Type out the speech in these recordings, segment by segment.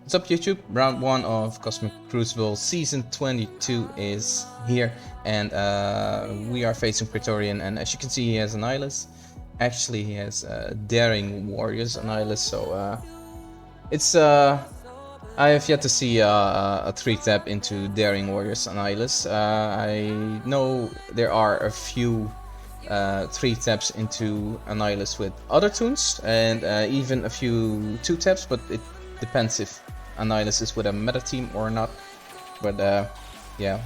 What's up YouTube? Round 1 of Cosmic Crucible Season 22 is here, and we are facing Praetorian, and as you can see he has Annihilus. Actually he has Daring Warriors Annihilus, so it's I have yet to see a 3-tap into Daring Warriors Annihilus. I know there are a few 3-taps into Annihilus with other tunes, and even a few 2-taps, but it depends if Annihilus is with a meta team or not. But yeah,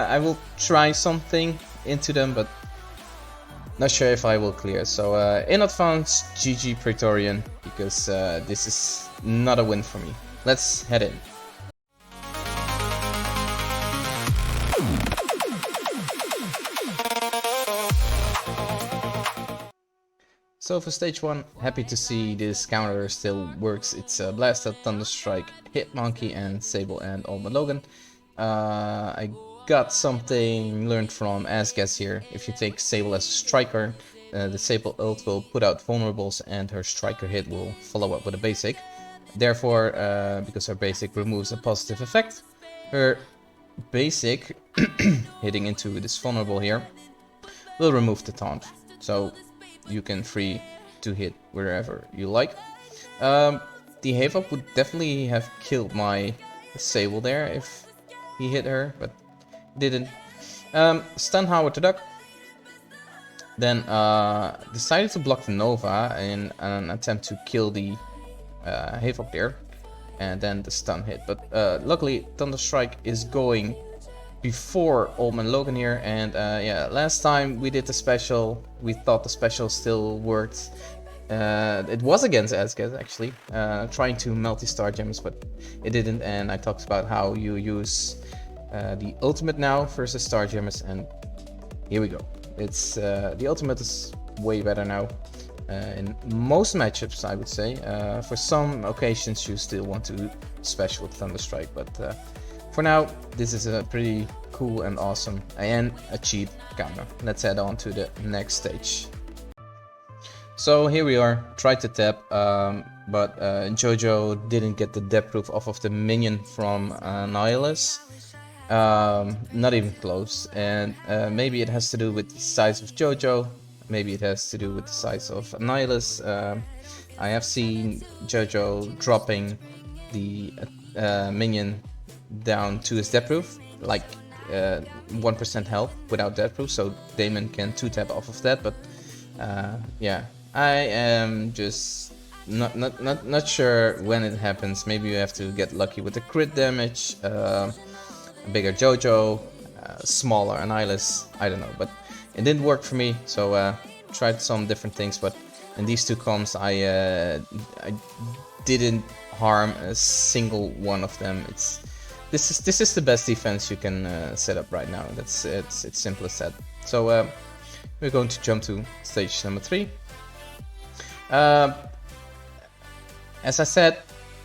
I will try something into them, but not sure if I will clear. So in advance, GG Praetorian, because this is not a win for me. Let's head in. So for stage 1, happy to see this counter still works. It's Blastaar, Thunderstrike, Hitmonkey, and Sable and Almond Logan. I got something learned from Asgas here. If you take Sable as a striker, the Sable ult will put out vulnerables and her striker hit will follow up with a basic. Therefore, because her basic removes a positive effect, her basic hitting into this vulnerable here will remove the taunt. So you can free to hit wherever you like. The Havok would definitely have killed my Sable there if he hit her, but didn't. Stun Howard to duck. Then decided to block the Nova in an attempt to kill the Havok there, and then the stun hit. But luckily Thunderstrike is going before Almond Logan here, and yeah, last time we did the special, we thought the special still worked. It was against Asgas actually, trying to multi-star gems, but it didn't, and I talked about how you use the ultimate now versus star gems, and here we go. It's the ultimate is way better now in most matchups, I would say. For some occasions you still want to special with Thunderstrike, but for now this is a pretty cool and awesome and a cheap counter. Let's head on to the next stage. So here we are, tried to tap, but Jojo didn't get the depth proof off of the minion from Annihilus. Not even close, and maybe it has to do with the size of Jojo, maybe it has to do with the size of Annihilus. I have seen Jojo dropping the minion down to his death proof, like 1% health without death proof, so Daimon can 2-tap off of that. But yeah, I am just not sure when it happens. Maybe you have to get lucky with the crit damage, a bigger Jojo, smaller Annihilus, I don't know, but it didn't work for me, so tried some different things. But in these two comps I didn't harm a single one of them. This is the best defense you can set up right now. It's simple as that. So we're going to jump to stage number 3. As I said,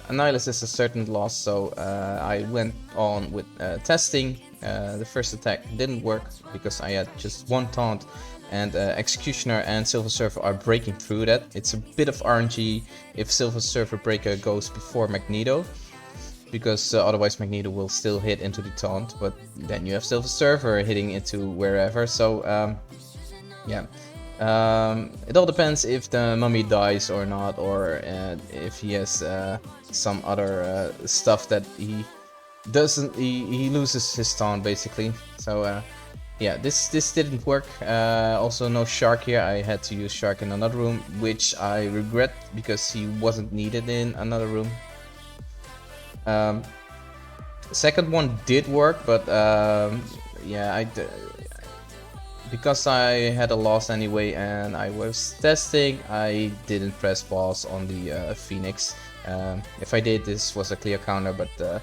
Annihilus is a certain loss, so I went on with testing. The first attack didn't work because I had just one taunt, and Executioner and Silver Surfer are breaking through that. It's a bit of RNG if Silver Surfer Breaker goes before Magneto, because otherwise Magneto will still hit into the taunt, but then you have Silver Surfer hitting into wherever. So yeah, it all depends if the mummy dies or not, or if he has some other stuff that he doesn't, he loses his taunt basically. So yeah, this didn't work. Also no Shark here. I had to use Shark in another room, which I regret because he wasn't needed in another room. Second one did work, but yeah, because I had a loss anyway and I was testing, I didn't press pause on the Phoenix. If I did, this was a clear counter, but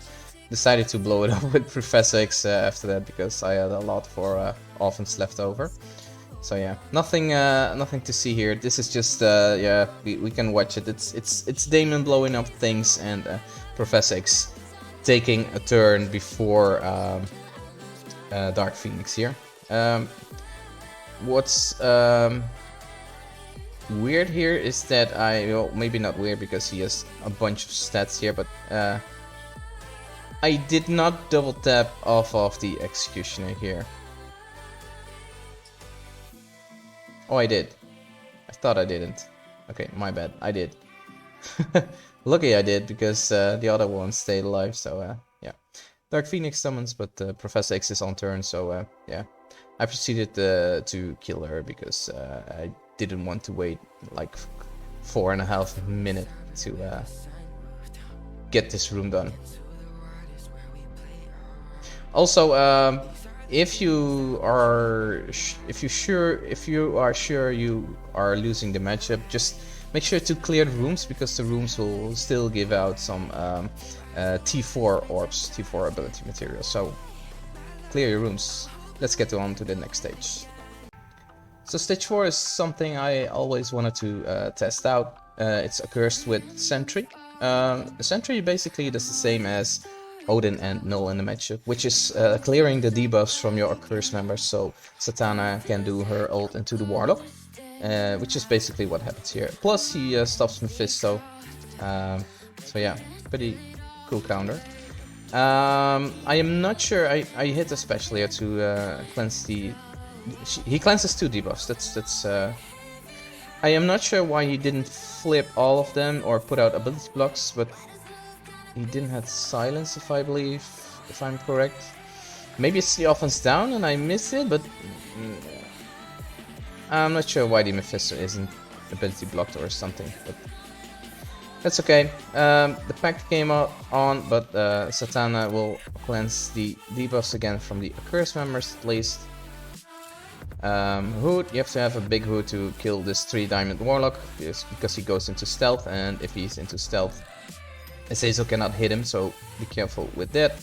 decided to blow it up with Professor X after that because I had a lot for offense left over. So yeah, nothing to see here. This is just yeah, we can watch it. It's Daimon blowing up things and Professor X taking a turn before Dark Phoenix here. What's weird here is that well, maybe not weird because he has a bunch of stats here, but I did not double tap off of the Executioner here. Oh, I did. I thought I didn't. Okay, my bad. I did. Lucky I did, because the other ones stayed alive, so yeah. Dark Phoenix summons, but Professor X is on turn, so yeah. I proceeded to kill her, because I didn't want to wait like 4.5 minutes to get this room done. Also, if you are sure you are losing the matchup, just make sure to clear the rooms, because the rooms will still give out some T4 orbs, T4 ability material. So clear your rooms. Let's get on to the next stage. So stage 4 is something I always wanted to test out. It's accursed with Sentry. Sentry basically does the same as Odin and Null in the matchup, which is clearing the debuffs from your accursed members, so Satana can do her ult into the Warlock, which is basically what happens here. Plus he stops Mephisto, so yeah, pretty cool counter. I am not sure, I hit a special here to cleanse the... He cleanses 2 debuffs, that's I am not sure why he didn't flip all of them or put out ability blocks, but he didn't have silence, if I believe, if I'm correct. Maybe it's the offense down and I missed it, but I'm not sure why the Mephisto isn't ability blocked or something, but that's okay. The pact came on, but Satana will cleanse the debuffs again from the accursed members at least. Hood, you have to have a big Hood to kill this 3-diamond Warlock, because he goes into stealth, and if he's into stealth, Azazel cannot hit him, so be careful with that.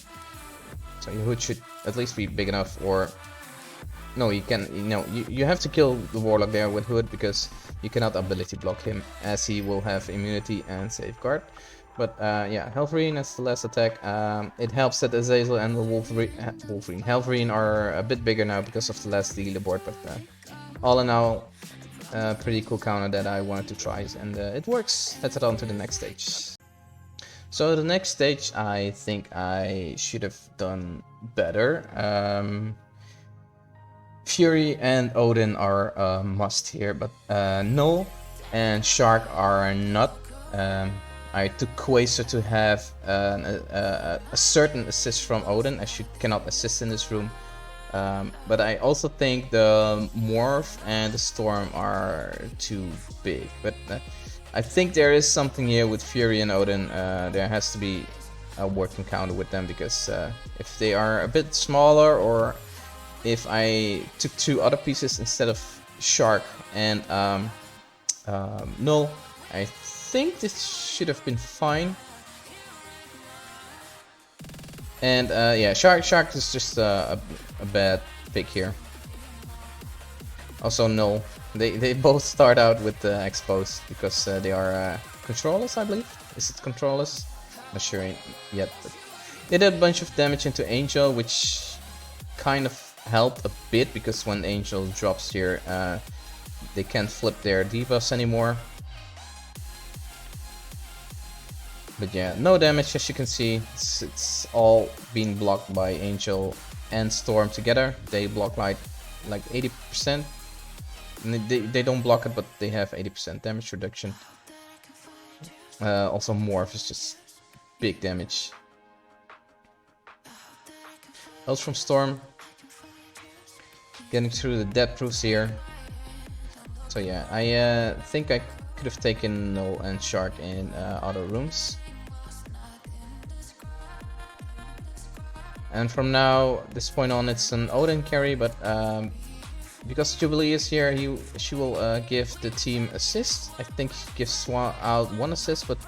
So your Hood should at least be big enough, or... No, you can, you have to kill the Warlock there with Hood, because you cannot ability block him, as he will have immunity and safeguard. But yeah, Helverine as the last attack. It helps that Azazel and the Helverine are a bit bigger now because of the last leaderboard, but all in all, pretty cool counter that I wanted to try, and it works. Let's head on to the next stage. So the next stage, I think I should have done better. Fury and Odin are a must here, but Null and Shark are not. I took Quasar to have a certain assist from Odin, as you cannot assist in this room. But I also think the Morph and the Storm are too big. But I think there is something here with Fury and Odin. There has to be a working counter with them, because if they are a bit smaller, or if I took 2 other pieces instead of Shark and Null, I think this should have been fine. And yeah, Shark is just a bad pick here. Also Null. They both start out with exposed, because they are controllers, I believe. Is it controllers? Not sure yet. But they did a bunch of damage into Angel, which kind of helped a bit, because when Angel drops here, they can't flip their debuffs anymore. But yeah, no damage, as you can see. It's all being blocked by Angel and Storm together. They block like 80%. And they don't block it, but they have 80% damage reduction. Also Morph is just big damage. Else from Storm. Getting through the death proofs here. So yeah, I think I could have taken Null and Shark in other rooms. And from now, this point on, it's an Odin carry, but because Jubilee is here, she will give the team assist. I think she gives out 1 assist, but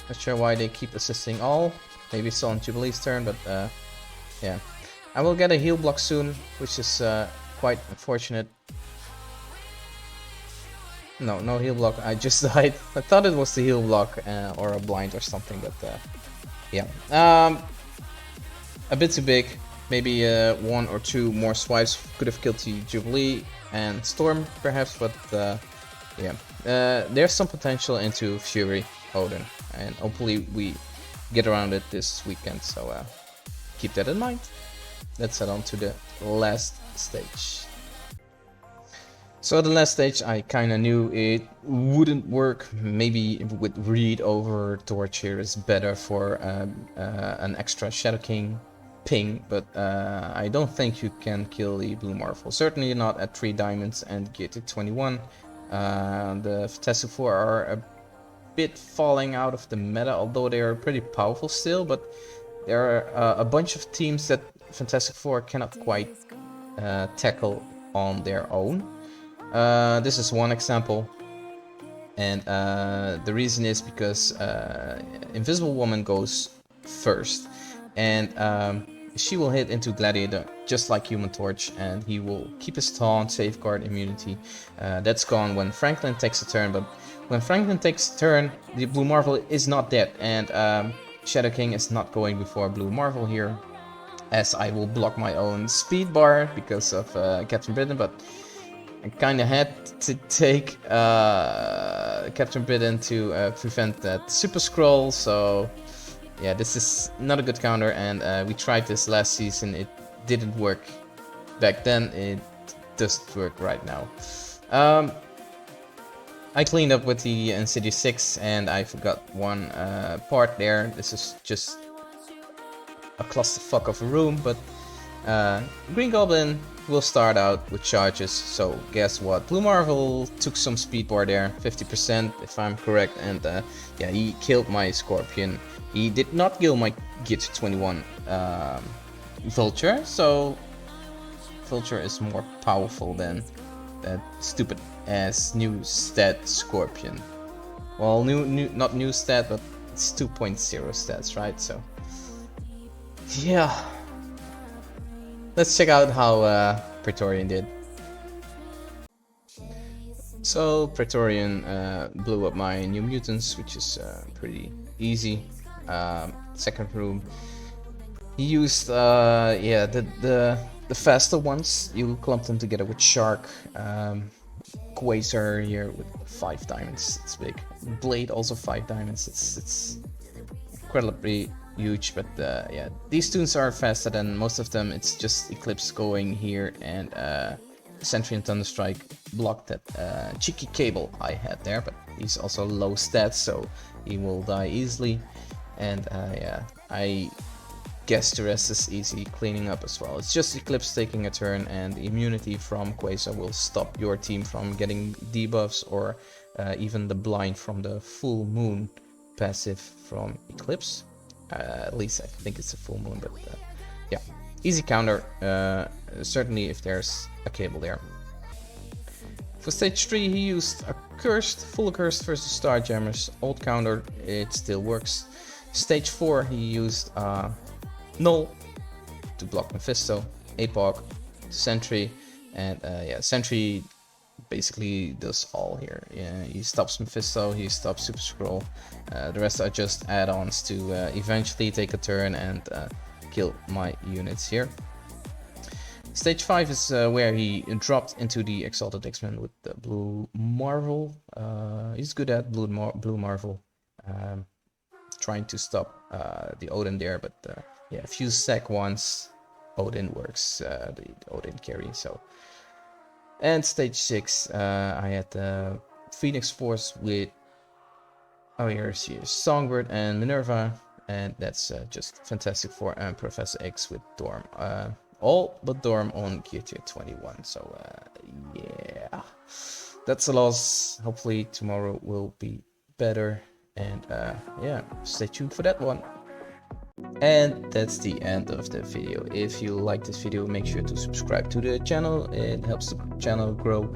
not sure why they keep assisting all. Maybe it's on Jubilee's turn, but yeah. I will get a heal block soon, which is quite unfortunate. No heal block, I just died. I thought it was the heal block or a blind or something, but yeah. A bit too big. Maybe 1 or 2 more swipes could have killed the Jubilee and Storm, perhaps, but yeah, there's some potential into Fury Odin, and hopefully we get around it this weekend, so keep that in mind. Let's head on to the last stage. So the last stage, I kinda knew it wouldn't work. Maybe with Read over Torch here is better for an extra Shadow King ping, but I don't think you can kill the Blue Marvel. Certainly not at 3 diamonds and gear to 21. The Fantastic Four are a bit falling out of the meta, although they are pretty powerful still, but there are a bunch of teams that Fantastic Four cannot quite tackle on their own. This is one example, and the reason is because Invisible Woman goes first, and she will hit into Gladiator just like Human Torch, and he will keep his taunt, safeguard, immunity. That's gone when Franklin takes a turn, but when Franklin takes a turn, the Blue Marvel is not dead, and Shadow King is not going before Blue Marvel here, as I will block my own speed bar because of Captain Britain, but I kinda had to take Captain Britain to prevent that Super Scroll, so yeah, this is not a good counter, and we tried this last season. It didn't work back then, it doesn't work right now. I cleaned up with the Insidious 6, and I forgot one part there. This is just a clusterfuck of a room, but Green Goblin will start out with charges, so guess what? Blue Marvel took some speed bar there, 50% if I'm correct, and yeah, he killed my Scorpion. He did not kill my Gear 21 Vulture, so Vulture is more powerful than that stupid ass new stat Scorpion. Well, not new stat, but it's 2.0 stats, right? So yeah. Let's check out how Praetorian did. So Praetorian blew up my New Mutants, which is pretty easy. Second room, he used yeah, the faster ones. You clump them together with Shark, Quasar here with 5 diamonds. It's big. Blade also 5 diamonds. It's incredibly huge, but yeah, these tunes are faster than most of them. It's just Eclipse going here, and Sentry and Thunderstrike blocked that cheeky cable I had there, but he's also low stats, so he will die easily. And yeah, I guess the rest is easy cleaning up as well. It's just Eclipse taking a turn, and the immunity from Quasar will stop your team from getting debuffs, or even the blind from the full moon passive from Eclipse. At least I think it's a full moon, but yeah, easy counter, certainly if there's a cable there. For stage 3, he used a cursed, full cursed versus Starjammers, old counter, it still works. Stage 4, he used Null to block Mephisto, Apoc, Sentry, and yeah, Sentry basically does all here. Yeah, he stops Mephisto, he stops Super Scroll. The rest are just add-ons to eventually take a turn and kill my units here. Stage 5 is where he dropped into the Exalted X-Men with the Blue Marvel. He's good at Blue Marvel, trying to stop the Odin there, but yeah, a few sec ones, Odin works, the Odin carry, so. And stage 6, I had the Phoenix Force with, oh here's Songbird and Minerva, and that's just Fantastic Four and Professor X with Dorm. All but Dorm on Gear Tier 21, so yeah, that's a loss. Hopefully tomorrow will be better, and yeah, stay tuned for that one. And that's the end of the video. If you like this video, make sure to subscribe to the channel. It helps the channel grow.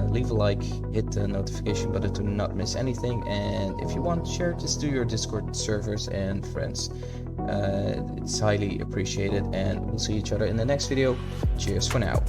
Leave a like, hit the notification button to not miss anything, and if you want, share this to your Discord servers and friends. It's highly appreciated, and we'll see each other in the next video. Cheers for now.